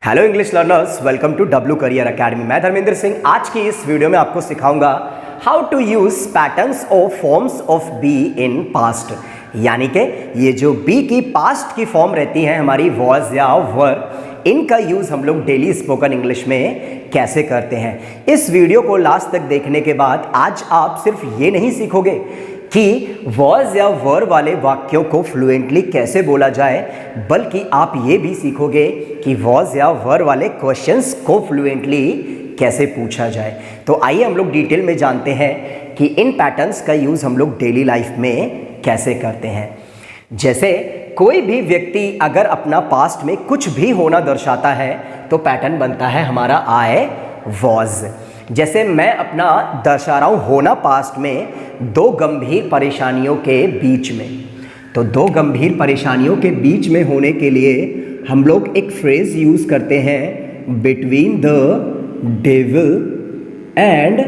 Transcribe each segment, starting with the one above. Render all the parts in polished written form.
Hello English learners, welcome to W career academy. मैं धर्मेंद्र सिंह। आज की इस वीडियो में आपको सिखाऊंगा how to use patterns of forms of be in past, यानी कि ये जो बी की पास्ट की फॉर्म रहती है हमारी वॉज या वर, इनका यूज हम लोग डेली स्पोकन इंग्लिश में कैसे करते हैं। इस वीडियो को लास्ट तक देखने के बाद आज आप सिर्फ ये नहीं सीखोगे कि वॉज या वर वाले वाक्यों को फ्लुएंटली कैसे बोला जाए, बल्कि आप ये भी सीखोगे कि वॉज या वर वाले क्वेश्चंस को फ्लुएंटली कैसे पूछा जाए। तो आइए हम लोग डिटेल में जानते हैं कि इन पैटर्न्स का यूज़ हम लोग डेली लाइफ में कैसे करते हैं। जैसे कोई भी व्यक्ति अगर अपना पास्ट में कुछ भी होना दर्शाता है तो पैटर्न बनता है हमारा आई वॉज। जैसे मैं अपना दर्शा रहा हूँ होना पास्ट में दो गंभीर परेशानियों के बीच में, तो दो गंभीर परेशानियों के बीच में होने के लिए हम लोग एक फ्रेज यूज़ करते हैं, between the devil and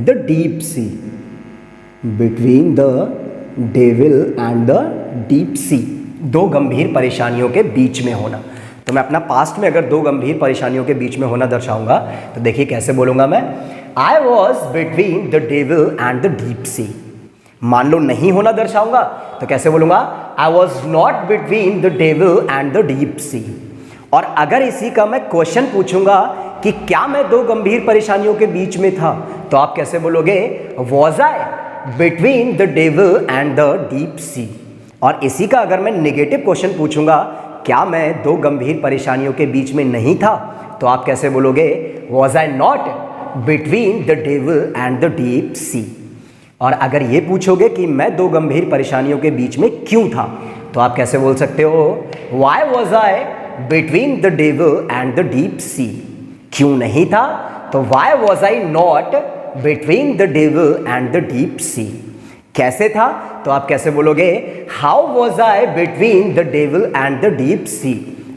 the deep sea. Between the devil and the deep sea, दो गंभीर परेशानियों के बीच में होना। तो मैं अपना पास्ट में अगर दो गंभीर परेशानियों के बीच में होना दर्शाऊंगा तो देखिए कैसे बोलूंगा मैं, I was between the devil and the deep sea. मान लो नहीं होना दर्शाऊंगा तो कैसे बोलूंगा, I was not between the devil and the deep sea. और अगर इसी का मैं क्वेश्चन पूछूंगा कि क्या मैं दो गंभीर परेशानियों के बीच में था, तो आप कैसे बोलोगे, was I between the devil and the deep sea. और इसी का अगर मैं नेगेटिव क्वेश्चन पूछूंगा, क्या मैं दो गंभीर परेशानियों के बीच में नहीं था, तो आप कैसे बोलोगे, was I not between the devil and the deep sea. और अगर ये पूछोगे कि मैं दो गंभीर परेशानियों के बीच में क्यों था, तो आप कैसे बोल सकते हो, why was I between the devil and the deep sea. क्यों नहीं था, तो why was I not between the devil and the deep sea. कैसे था, तो आप कैसे बोलोगे, how was I between the devil and the deep sea.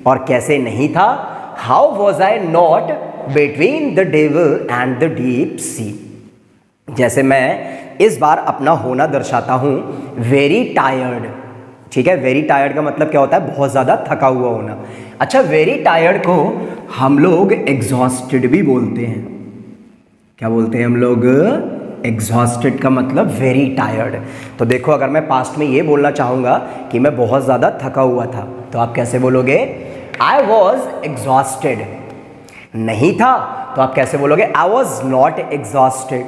और कैसे नहीं था, how was I not between the devil and the deep sea. जैसे मैं इस बार अपना होना दर्शाता हूँ वेरी टायर्ड। ठीक है, वेरी टायर्ड का मतलब क्या होता है, बहुत ज़्यादा थका हुआ होना। अच्छा, वेरी टायर्ड को हम लोग एग्जॉस्टेड भी बोलते हैं। क्या बोलते हैं हम लोग, एग्जॉस्टेड का मतलब वेरी टायर्ड। तो देखो, अगर मैं पास्ट में ये बोलना चाहूँगा कि मैं बहुत ज़्यादा थका हुआ था, तो आप कैसे बोलोगे, आई वॉज एग्जॉस्टेड। नहीं था, तो आप कैसे बोलोगे, I was not exhausted.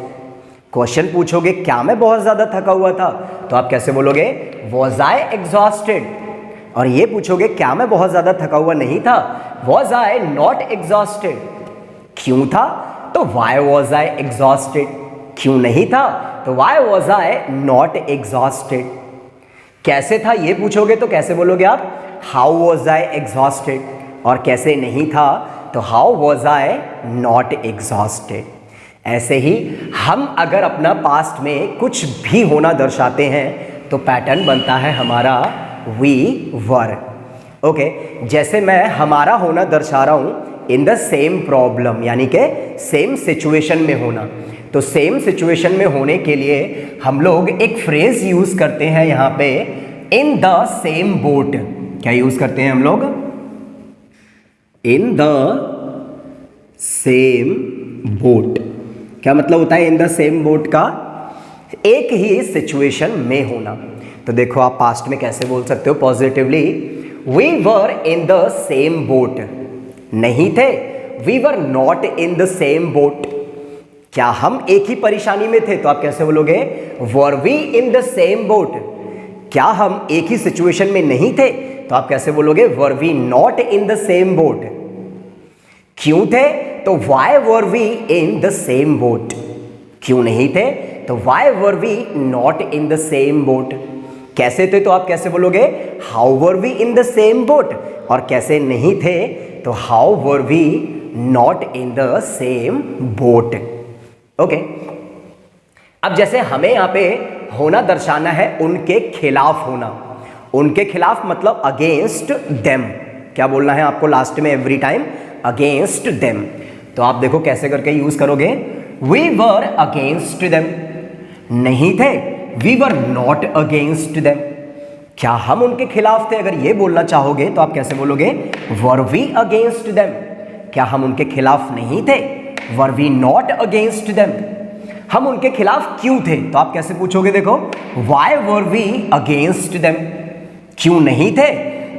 Question पूछोगे क्या मैं बहुत ज़्यादा थका हुआ था, तो आप कैसे बोलोगे, वॉज आई एग्जॉस्टेड। और ये पूछोगे क्या मैं बहुत ज़्यादा थका हुआ नहीं था, वॉज आई नॉट एग्जॉस्टेड। क्यों था, तो वाई वॉज आई एग्जॉस्टेड। क्यों नहीं था, तो why was I not exhausted. कैसे था ये पूछोगे तो कैसे बोलोगे आप, हाउ वॉज आई एग्जॉस्टेड। और कैसे नहीं था, तो how was I not exhausted. ऐसे ही हम अगर अपना पास्ट में कुछ भी होना दर्शाते हैं तो पैटर्न बनता है हमारा वी वर। ओके, जैसे मैं हमारा होना दर्शा रहा हूँ इन द सेम प्रॉब्लम, यानी कि सेम सिचुएशन में होना। तो सेम सिचुएशन में होने के लिए हम लोग एक फ्रेज यूज करते हैं यहाँ पे, इन द सेम बोट। क्या यूज करते हैं हम लोग, इन द सेम बोट। क्या मतलब होता है इन द सेम बोट का, एक ही सिचुएशन में होना। तो देखो आप पास्ट में कैसे बोल सकते हो positively, we were in the same boat. नहीं थे, we were not in the same boat. क्या हम एक ही परेशानी में थे, तो आप कैसे बोलोगे, were we in the same boat. क्या हम एक ही सिचुएशन में नहीं थे, तो आप कैसे बोलोगे, were we not in the same boat. क्यों थे, तो why were we in the same boat. क्यों नहीं थे, तो why were we not in the same boat. कैसे थे, तो आप कैसे बोलोगे, how were we in the same boat. और कैसे नहीं थे, तो how were we not in the same boat. Okay, अब जैसे हमें यहाँ पे होना दर्शाना है उनके खिलाफ होना। उनके खिलाफ मतलब अगेंस्ट देम। क्या बोलना है आपको लास्ट में एवरी टाइम, अगेंस्ट देम। तो आप देखो कैसे करके यूज करोगे, वी वर अगेंस्ट देम। नहीं थे, we were not against them. क्या हम उनके खिलाफ थे, अगर ये बोलना चाहोगे तो आप कैसे बोलोगे, वर वी अगेंस्ट देम। क्या हम उनके खिलाफ नहीं थे? Were we not against them? हम उनके खिलाफ क्यों थे? तो आप कैसे पूछोगे, देखो why were we against them? क्यों नहीं थे?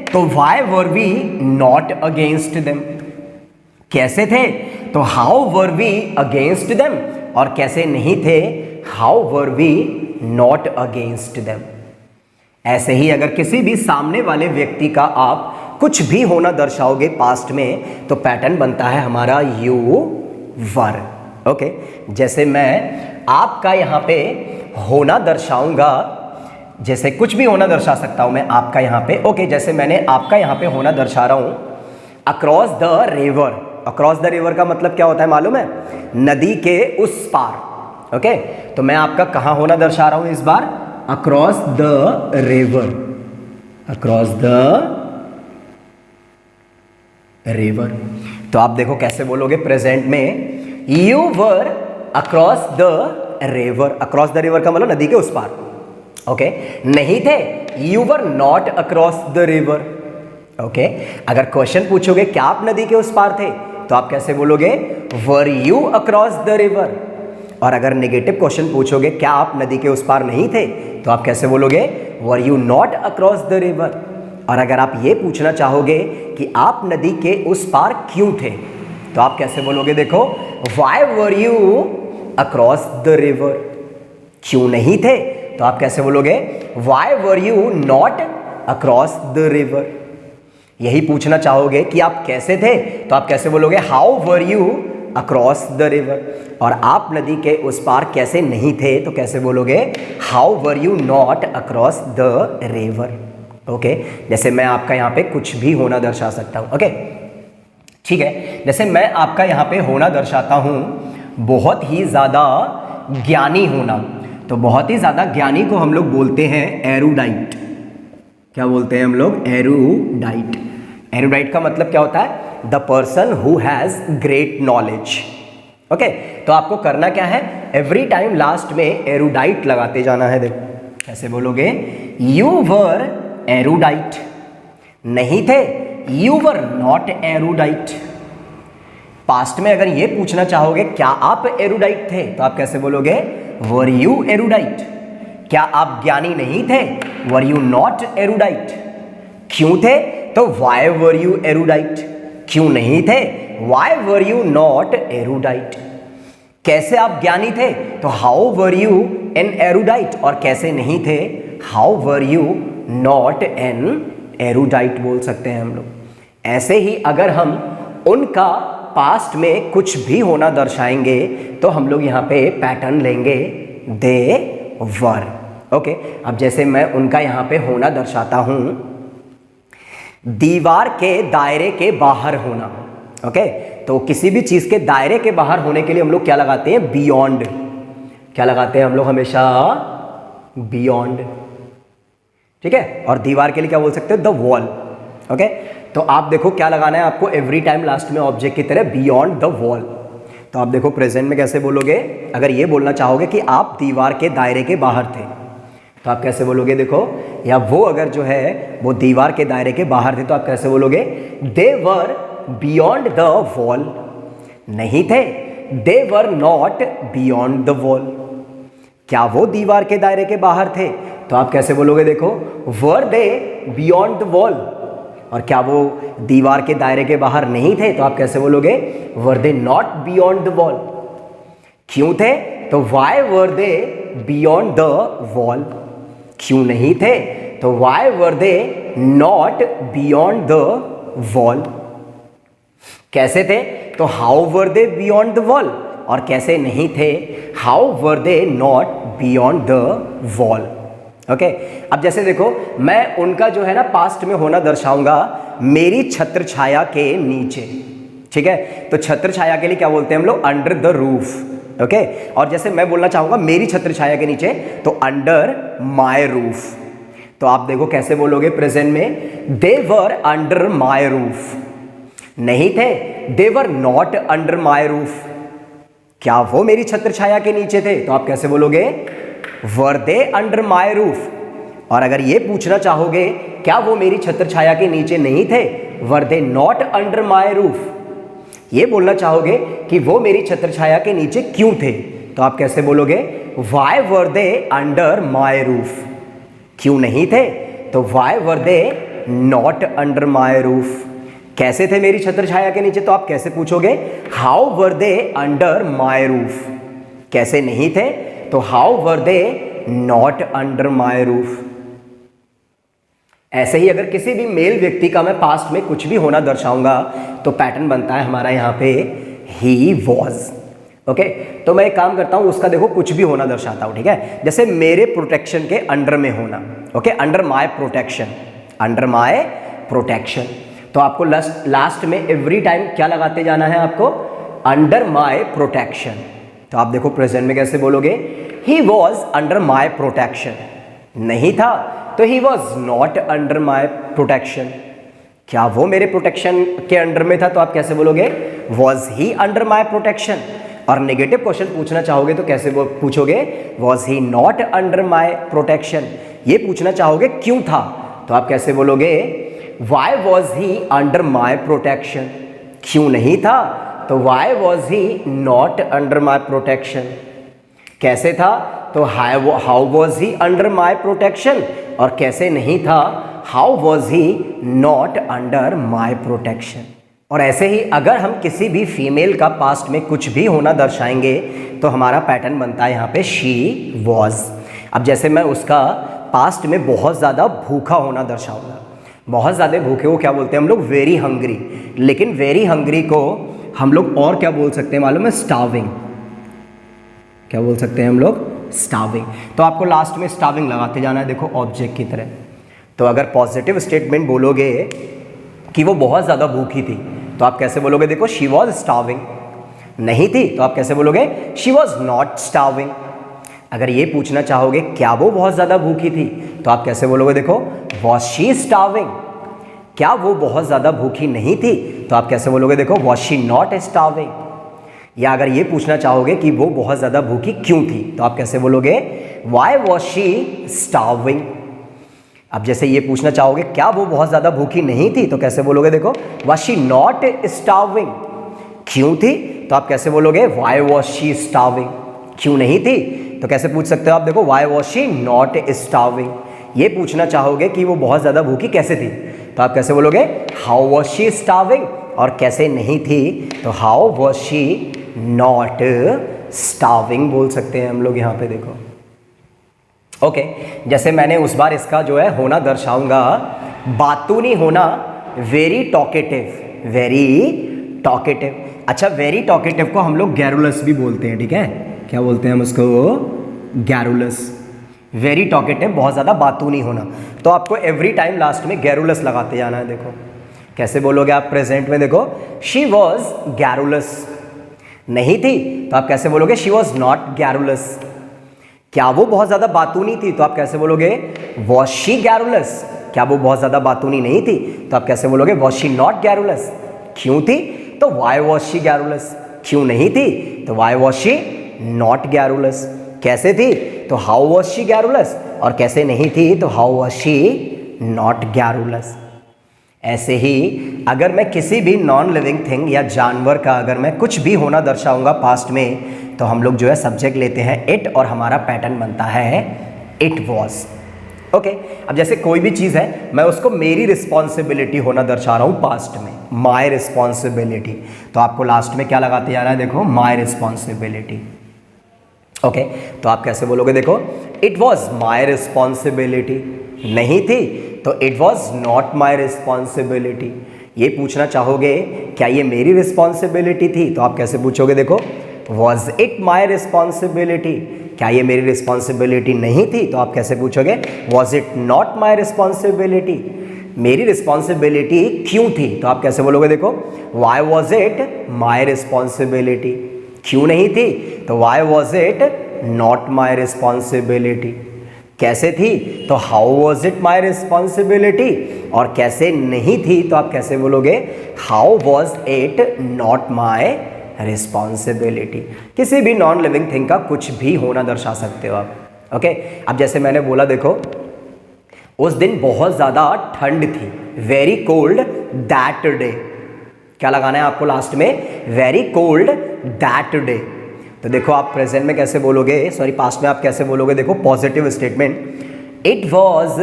तो why were we not against them? कैसे थे? तो how were we against them? और कैसे नहीं थे? How were we not against them? ऐसे ही अगर किसी भी सामने वाले व्यक्ति का आप कुछ भी होना दर्शाओगे पास्ट में, तो पैटर्न बनता है हमारा यू वर। ओके, जैसे मैं आपका यहाँ पे होना दर्शाऊंगा, जैसे कुछ भी होना दर्शा सकता हूं मैं आपका यहाँ पे। ओके, जैसे मैंने आपका यहाँ पे होना दर्शा रहा हूं across the river. Across the river का मतलब क्या होता है मालूम है? नदी के उस पार। ओके, तो मैं आपका कहाँ होना दर्शा रहा हूं इस बार? Across the river. Across the river. तो आप देखो कैसे बोलोगे प्रेजेंट में, you were across the river. Across the river का मतलब नदी के उस पार। ओके, नहीं थे, you were not across the river. Okay, अगर क्वेश्चन पूछोगे क्या आप नदी के उस पार थे, तो आप कैसे बोलोगे? Were you across the river. और अगर नेगेटिव क्वेश्चन पूछोगे क्या आप नदी के उस पार नहीं थे, तो आप कैसे बोलोगे? वर you not across the river. और अगर आप ये पूछना चाहोगे कि आप नदी के उस पार क्यों थे, तो आप कैसे बोलोगे? देखो, why were you across the river? क्यों नहीं थे? तो आप कैसे बोलोगे? Y were you not across the river? यही पूछना चाहोगे कि आप कैसे थे, तो आप कैसे बोलोगे? How were you across the river? और आप नदी के उस पार कैसे नहीं थे, तो कैसे बोलोगे? How were you not across the river? Okay, जैसे मैं आपका यहाँ पे कुछ भी होना दर्शा सकता हूँ। ओके, ठीक है, जैसे मैं आपका यहाँ पे होना दर्शाता हूँ बहुत ही ज़्यादा ज्ञानी होना। तो बहुत ही ज़्यादा ज्ञानी को हम लोग बोलते हैं एरुडाइट। क्या बोलते हैं हम लोग? एरुडाइट। एरुडाइट का मतलब क्या होता है? The person who has great knowledge. Okay, तो आपको करना क्या है? एवरी टाइम लास्ट में एरुडाइट लगाते जाना है। देखो कैसे बोलोगे? You were erudite. नहीं थे, you were not erudite. Past में अगर ये पूछना चाहोगे क्या आप एरुडाइट थे, तो आप कैसे बोलोगे? Were you erudite. क्या आप ज्ञानी नहीं थे? वर यू नॉट एरुडाइट। क्यों थे? तो वाई वर यू एरुडाइट? क्यों नहीं थे? Why were you not erudite. कैसे आप ज्ञानी थे? तो how were you an erudite. और कैसे नहीं थे? How were you not an erudite बोल सकते हैं हम लोग। ऐसे ही अगर हम उनका पास्ट में कुछ भी होना दर्शाएंगे, तो हम लोग यहाँ पे पैटर्न लेंगे दे वर। ओके, अब जैसे मैं उनका यहाँ पे होना दर्शाता हूँ दीवार के दायरे के बाहर होना। ओके, तो किसी भी चीज़ के दायरे के बाहर होने के लिए हम लोग क्या लगाते हैं? बियॉन्ड। क्या लगाते हैं हम लोग? हमेशा बियॉन्ड। ठीक है, और दीवार के लिए क्या बोल सकते हैं? The wall. ओके, तो आप देखो क्या लगाना है आपको एवरी टाइम लास्ट में ऑब्जेक्ट की तरह, बियॉन्ड द वॉल। तो आप देखो प्रेजेंट में कैसे बोलोगे? अगर ये बोलना चाहोगे कि आप दीवार के दायरे के बाहर थे, तो आप कैसे बोलोगे? देखो, या वो अगर जो है वो दीवार के दायरे के बाहर थे, तो आप कैसे बोलोगे? They were beyond the wall. नहीं थे, they were not beyond the wall. क्या वो दीवार के दायरे के बाहर थे? तो आप कैसे बोलोगे? देखो, वर दे बियॉन्ड द वॉल। और क्या वो दीवार के दायरे के बाहर नहीं थे? तो आप कैसे बोलोगे? Were they not beyond the wall. क्यों थे? तो why were they beyond the wall. क्यों नहीं थे? तो why were they not beyond the wall. कैसे थे? तो how were they beyond the wall. और कैसे नहीं थे? How were they not beyond the wall. Okay, अब जैसे देखो मैं उनका जो है ना पास्ट में होना दर्शाऊंगा मेरी छत्र छाया के नीचे। ठीक है, तो छत्र छाया के लिए क्या बोलते हैं हम लोग? Under the roof. ओके, और जैसे मैं बोलना चाहूंगा मेरी छत्र छाया के नीचे, तो अंडर माय रूफ। तो आप देखो कैसे बोलोगे प्रेजेंट में? They were under my roof. नहीं थे, they were not under my roof. क्या वो मेरी छत्र छाया के नीचे थे? तो आप कैसे बोलोगे? Were they under my roof. और अगर ये पूछना चाहोगे क्या वो मेरी छत्र छाया के नीचे नहीं थे? Were they not under my roof. ये बोलना चाहोगे कि वो मेरी छत्र छाया के नीचे क्यों थे, तो आप कैसे बोलोगे, Y were they under my roof. क्यों नहीं थे, तो why were they not under my roof. कैसे थे मेरी छत्र छाया के नीचे, तो आप कैसे पूछोगे, how were they under my roof. कैसे नहीं थे, तो how were they not under my roof. ऐसे ही अगर किसी भी मेल व्यक्ति का मैं पास्ट में कुछ भी होना दर्शाऊंगा तो पैटर्न बनता है हमारा यहाँ पे ही वॉज। ओके, तो मैं एक काम करता हूँ, उसका देखो कुछ भी होना दर्शाता हूँ, ठीक है। जैसे मेरे प्रोटेक्शन के अंडर में होना, okay, under my protection, under my protection. तो आपको लास्ट में एवरी टाइम क्या लगाते जाना है आपको, अंडर माय प्रोटेक्शन। तो आप देखो प्रेजेंट में कैसे बोलोगे, he was under my protection. नहीं था, तो ही was not under my protection. क्या वो मेरे प्रोटेक्शन के अंडर में था, तो आप कैसे बोलोगे, was he under my protection. और नेगेटिव क्वेश्चन पूछना चाहोगे तो कैसे पूछोगे, was he not under my protection. ये पूछना चाहोगे क्यों था, तो आप कैसे बोलोगे, Y was he under my protection. क्यों नहीं था, तो why was he not under my protection. कैसे था, तो how was he under my protection. और कैसे नहीं था, how was he not under my protection. और ऐसे ही अगर हम किसी भी फीमेल का पास्ट में कुछ भी होना दर्शाएंगे तो हमारा पैटर्न बनता है यहाँ पे शी वॉज। अब जैसे मैं उसका पास्ट में बहुत ज़्यादा भूखा होना दर्शाऊंगा, बहुत ज़्यादा भूखे को क्या बोलते हैं हम लोग, वेरी हंग्री। लेकिन वेरी हंग्री को हम लोग और क्या बोल सकते हैं मालूम है, स्टार्विंग। क्या बोल सकते हैं हम लोग, स्टार्विंग। तो आपको लास्ट में स्टार्विंग लगाते जाना है, देखो ऑब्जेक्ट की तरह। तो अगर पॉजिटिव स्टेटमेंट बोलोगे कि वो बहुत ज़्यादा भूखी थी, तो आप कैसे बोलोगे, देखो शी वॉज स्टार्विंग। नहीं थी, तो आप कैसे बोलोगे, शी वॉज नॉट स्टार्विंग। अगर ये पूछना चाहोगे क्या वो बहुत ज़्यादा भूखी थी, तो आप कैसे बोलोगे, देखो वॉज शी स्टार्विंग। क्या वो बहुत ज़्यादा भूखी नहीं थी, तो आप कैसे बोलोगे, देखो वॉज शी नॉट स्टार्विंग। या अगर ये पूछना चाहोगे कि वो बहुत ज़्यादा भूखी क्यों थी, तो आप कैसे बोलोगे, वाई वॉज शी स्टार्विंग। अब जैसे ये पूछना चाहोगे क्या वो बहुत ज़्यादा भूखी नहीं थी, तो कैसे बोलोगे, देखो वॉज शी नॉट स्टार्विंग। क्यों थी, तो आप कैसे बोलोगे, वाई वॉज शी स्टार्विंग। क्यों नहीं थी, तो कैसे पूछ सकते हो आप, देखो why was she not starving. ये पूछना चाहोगे कि वो बहुत ज़्यादा भूखी कैसे थी, तो आप कैसे बोलोगे, हाउ वॉज शी स्टार्विंग। और कैसे नहीं थी, तो how was she not starving बोल सकते हैं हम लोग यहाँ पे, देखो। ओके, जैसे मैंने उस बार इसका जो है होना दर्शाऊंगा, बातूनी होना, वेरी टॉकेटिव, वेरी टॉकेटिव। अच्छा, वेरी टॉकेटिव को हम लोग गैरुलस भी बोलते हैं, ठीक है। क्या बोलते हैं हम उसको, गैरुलस। वेरी टॉकेटिव, बहुत ज़्यादा बातूनी होना। तो आपको एवरी टाइम लास्ट में गैरुलस लगाते जाना है, देखो कैसे बोलोगे आप प्रेजेंट में, देखो शी वॉज गैरुलस। नहीं थी, तो आप कैसे बोलोगे, शी वॉज नॉट गैरुलस। क्या वो बहुत ज़्यादा बातूनी थी, तो आप कैसे बोलोगे, वॉज शी गैरुलस। क्या वो बहुत ज़्यादा बातूनी नहीं थी, तो आप कैसे बोलोगे, वॉज शी नॉट गैरुलस। क्यों थी, तो वाई वॉज शी गैरुलस। क्यों नहीं थी, तो why was she not garrulous. कैसे थी, तो हाउ वॉज शी गैरुलस। और कैसे नहीं थी, तो how was she not garrulous. ऐसे ही अगर मैं किसी भी नॉन लिविंग थिंग या जानवर का अगर मैं कुछ भी होना दर्शाऊंगा पास्ट में, तो हम लोग जो है सब्जेक्ट लेते हैं इट, और हमारा पैटर्न बनता है इट वॉज। ओके, अब जैसे कोई भी चीज़ है, मैं उसको मेरी रिस्पॉन्सिबिलिटी होना दर्शा रहा हूँ पास्ट में, माई रिस्पॉन्सिबिलिटी। तो आपको लास्ट में क्या लगाते जा रहा है, देखो माई रिस्पॉन्सिबिलिटी। ओके, तो आप कैसे बोलोगे, देखो इट वॉज माई रिस्पॉन्सिबिलिटी। नहीं थी, तो it was not my responsibility. ये पूछना चाहोगे क्या ये मेरी रिस्पॉन्सिबिलिटी थी, तो आप कैसे पूछोगे, देखो वॉज इट माई रिस्पॉन्सिबिलिटी। क्या ये मेरी रिस्पॉन्सिबिलिटी नहीं थी, तो आप कैसे पूछोगे, was it not my responsibility. मेरी रिस्पॉन्सिबिलिटी क्यों थी, तो आप कैसे बोलोगे, देखो Y was it my responsibility. क्यों नहीं थी, तो why was it not my responsibility. कैसे थी, तो how was it my responsibility. और कैसे नहीं थी, तो आप कैसे बोलोगे, how was it not my responsibility. किसी भी नॉन लिविंग थिंग का कुछ भी होना दर्शा सकते हो आप। ओके, अब जैसे मैंने बोला, देखो उस दिन बहुत ज़्यादा ठंड थी, वेरी कोल्ड दैट डे। क्या लगाना है आपको लास्ट में, वेरी कोल्ड दैट डे। तो देखो आप प्रेजेंट में कैसे बोलोगे, सॉरी पास्ट में आप कैसे बोलोगे, देखो positive statement, it was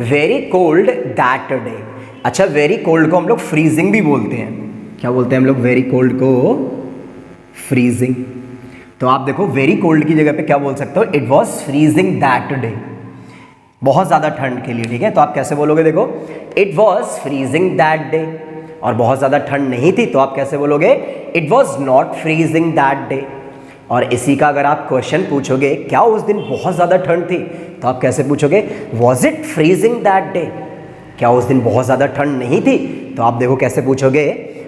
very cold that day. अच्छा, वेरी कोल्ड को हम लोग फ्रीजिंग भी बोलते हैं, क्या बोलते हैं हम लोग वेरी कोल्ड को, फ्रीजिंग। तो आप देखो वेरी कोल्ड की जगह पे क्या बोल सकते हो, it was freezing that day, बहुत ज़्यादा ठंड के लिए, ठीक है। तो आप कैसे बोलोगे, देखो it was freezing that day, और बहुत ज़्यादा ठंड नहीं थी तो आप कैसे बोलोगे, it was not freezing that day. और इसी का अगर आप क्वेश्चन पूछोगे क्या उस दिन बहुत ज़्यादा ठंड थी, तो आप कैसे पूछोगे, was it freezing that day, क्या उस दिन बहुत ज़्यादा ठंड नहीं थी, तो आप देखो कैसे पूछोगे,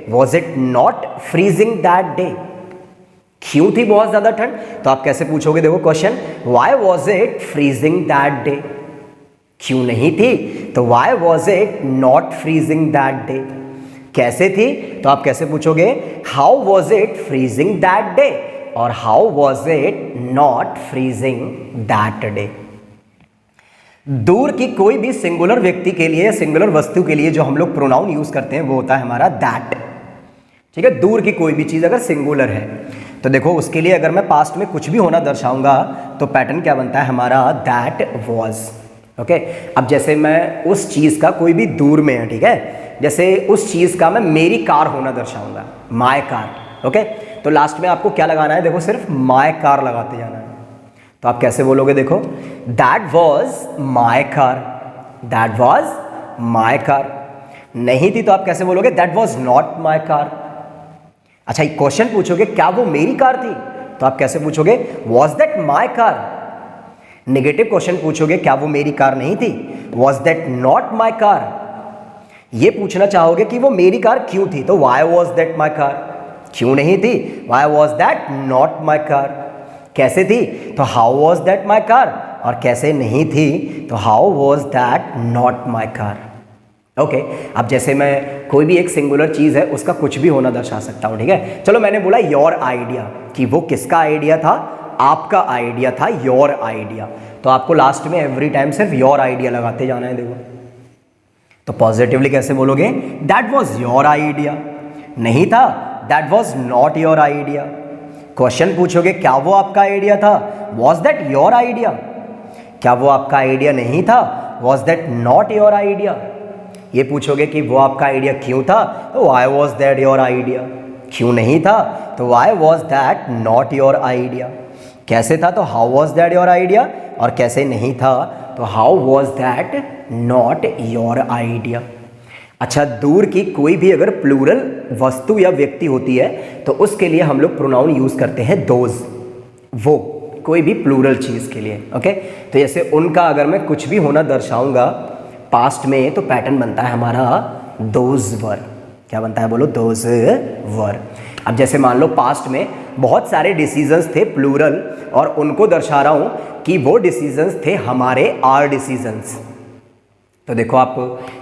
was it not freezing that day, क्यों थी बहुत ज़्यादा ठंड, तो आप कैसे पूछोगे, देखो question, why was it freezing that day, क्यों नहीं थी, तो why was it not freezing that day. कैसे थी, तो आप कैसे पूछोगे, how was it freezing that day, और how was it not freezing that day. दूर की कोई भी सिंगुलर व्यक्ति के लिए, सिंगुलर वस्तु के लिए जो हम लोग प्रोनाउन यूज करते हैं वो होता है हमारा दैट, ठीक है। दूर की कोई भी चीज अगर सिंगुलर है तो देखो उसके लिए अगर मैं पास्ट में कुछ भी होना दर्शाऊंगा तो पैटर्न क्या बनता है हमारा, दैट वॉज, ओके। अब जैसे मैं उस चीज का, कोई भी दूर में है, ठीक है, जैसे उस चीज का मैं मेरी कार होना दर्शाऊंगा, माय कार, ओके। तो लास्ट में आपको क्या लगाना है, देखो सिर्फ माय कार लगाते जाना है। तो आप कैसे बोलोगे, देखो that was my car, that was my car. नहीं थी तो आप कैसे बोलोगे, that was not my car. अच्छा, एक क्वेश्चन पूछोगे क्या वो मेरी कार थी, तो आप कैसे पूछोगे, was that my car. Negative question पूछोगे क्या वो मेरी कार नहीं थी, was that not my car. ये पूछना चाहोगे कि वो मेरी कार क्यों थी, तो why was that my car, क्यों नहीं थी, why was that not my car. कैसे थी, तो how was that my car, और कैसे नहीं थी, तो how was that not my car, okay. अब जैसे मैं कोई भी एक सिंगुलर चीज़ है उसका कुछ भी होना दर्शा सकता हूँ, ठीक है। चलो मैंने बोला योर आइडिया, कि वो किसका आइडिया था, आपका आइडिया था, योर आइडिया। तो आपको लास्ट में एवरी टाइम सिर्फ योर आइडिया लगाते जाना है, देखो। तो पॉजिटिवली कैसे बोलोगे, दैट वॉज योर आइडिया। नहीं था, that was not your idea. Question पूछोगे क्या वो आपका आइडिया था, वॉज दैट योर आइडिया। क्या वो आपका आइडिया नहीं था, was that not your idea. ये पूछोगे कि वो आपका आइडिया क्यों था, तो why was that your idea. क्यों नहीं था, तो why was that not your idea. कैसे था, तो how was that your idea, और कैसे नहीं था, तो how was that not your idea. अच्छा, दूर की कोई भी अगर प्लूरल वस्तु या व्यक्ति होती है तो उसके लिए हम लोग प्रोनाउन यूज करते हैं दोज, वो, कोई भी प्लूरल चीज के लिए, ओके। तो जैसे उनका अगर मैं कुछ भी होना दर्शाऊंगा पास्ट में तो पैटर्न बनता है हमारा दोज वर। क्या बनता है, बोलो, दोज वर। अब जैसे मान लो पास्ट में बहुत सारे डिसीजंस थे प्लूरल, और उनको दर्शा रहा हूं कि वो डिसीजंस थे हमारे आर डिसीजंस। तो देखो आप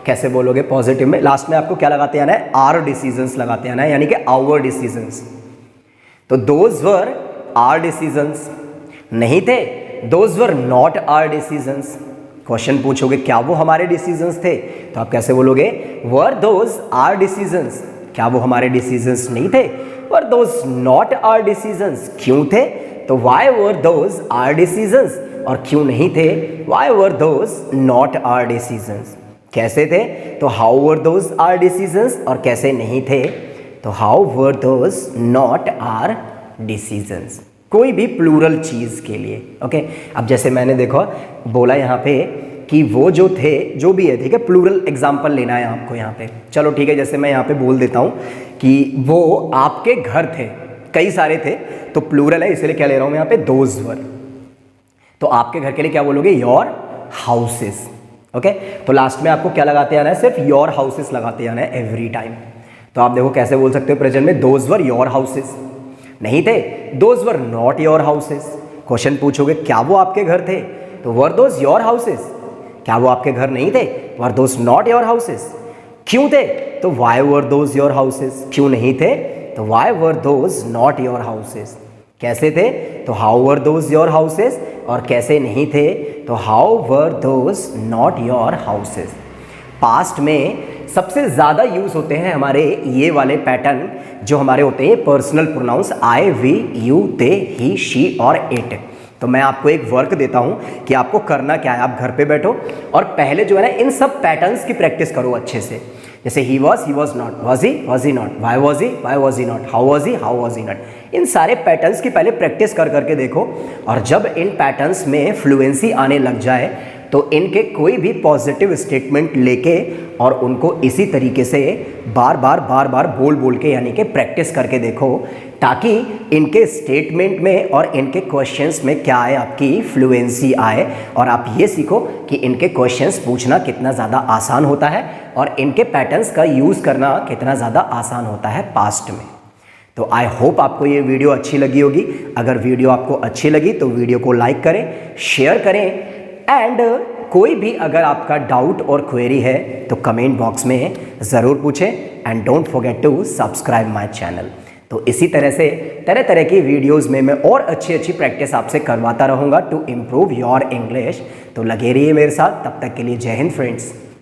कैसे बोलोगे पॉजिटिव में, लास्ट में आपको क्या लगाते आना है, आर डिसीजंस लगाते आना है, यानी कि आवर डिसीजंस। तो दोज वर आर डिसीजंस। नहीं थे, those were not are decisions. Question पूछोगे क्या वो हमारे डिसीजंस थे, तो आप कैसे बोलोगे, वर दोज आर डिसीजंस। क्या वो हमारे डिसीजंस नहीं थे, were those not are decisions. क्यों थे, तो why were those are decisions, और क्यों नहीं थे, why were those not are decisions. कैसे थे, तो how were those are decisions, और कैसे नहीं थे, तो how were those not are decisions. कोई भी प्लूरल चीज़ के लिए, ओके। अब जैसे मैंने देखो बोला यहाँ पे कि वो जो थे, जो भी है, ठीक है, प्लूरल एग्जाम्पल लेना है आपको यहाँ पे। चलो ठीक है, जैसे मैं यहाँ पे बोल देता हूँ कि वो आपके घर थे, कई सारे थे, तो प्लूरल है इसलिए क्या ले रहा हूँ मैं यहाँ पे, दोज वर। तो आपके घर के लिए क्या बोलोगे, योर हाउसेस, ओके। तो लास्ट में आपको क्या लगाते आना है, सिर्फ योर हाउसेस लगाते आना है एवरी टाइम। तो आप देखो कैसे बोल सकते हो प्रेजेंट में, दोज वर योर हाउसेस। नहीं थे, those were not your houses. Question पूछोगे क्या वो आपके घर थे, तो वर दोज योर हाउसेस। क्या वो आपके घर नहीं थे, were those not your houses. क्यों थे, तो why were those your houses. क्यों नहीं थे, तो why were those not your houses. कैसे थे, तो how were those your houses, और कैसे नहीं थे, तो how were those not your houses. Past में सबसे ज़्यादा यूज़ होते हैं हमारे ये वाले पैटर्न जो हमारे होते हैं personal pronouns I, we, you, they, he, she और इट। तो मैं आपको एक वर्क देता हूँ कि आपको करना क्या है। आप घर पे बैठो और पहले जो है ना इन सब पैटर्न्स की प्रैक्टिस करो अच्छे से। जैसे he was not, was he not, why was he not, how was he not. इन सारे पैटर्न्स की पहले प्रैक्टिस कर करके देखो, और जब इन पैटर्न्स में फ्लुएंसी आने लग जाए तो इनके कोई भी पॉजिटिव स्टेटमेंट लेके और उनको इसी तरीके से बार बार बोल के यानी कि प्रैक्टिस करके देखो, ताकि इनके स्टेटमेंट में और इनके क्वेश्चंस में क्या आए, आपकी फ्लुएंसी आए, और आप ये सीखो कि इनके क्वेश्चंस पूछना कितना ज़्यादा आसान होता है और इनके पैटर्न्स का यूज़ करना कितना ज़्यादा आसान होता है पास्ट में। तो आई होप आपको ये वीडियो अच्छी लगी होगी। अगर वीडियो आपको अच्छी लगी तो वीडियो को लाइक करें, शेयर करें, एंड कोई भी अगर आपका डाउट और क्वेरी है तो कमेंट बॉक्स में ज़रूर पूछें, and don't forget to subscribe my channel. तो इसी तरह से तरह की वीडियोस में मैं और अच्छी प्रैक्टिस आपसे करवाता रहूँगा टू इम्प्रूव योर इंग्लिश। तो लगे रहिए मेरे साथ, तब तक के लिए जय हिंद फ्रेंड्स।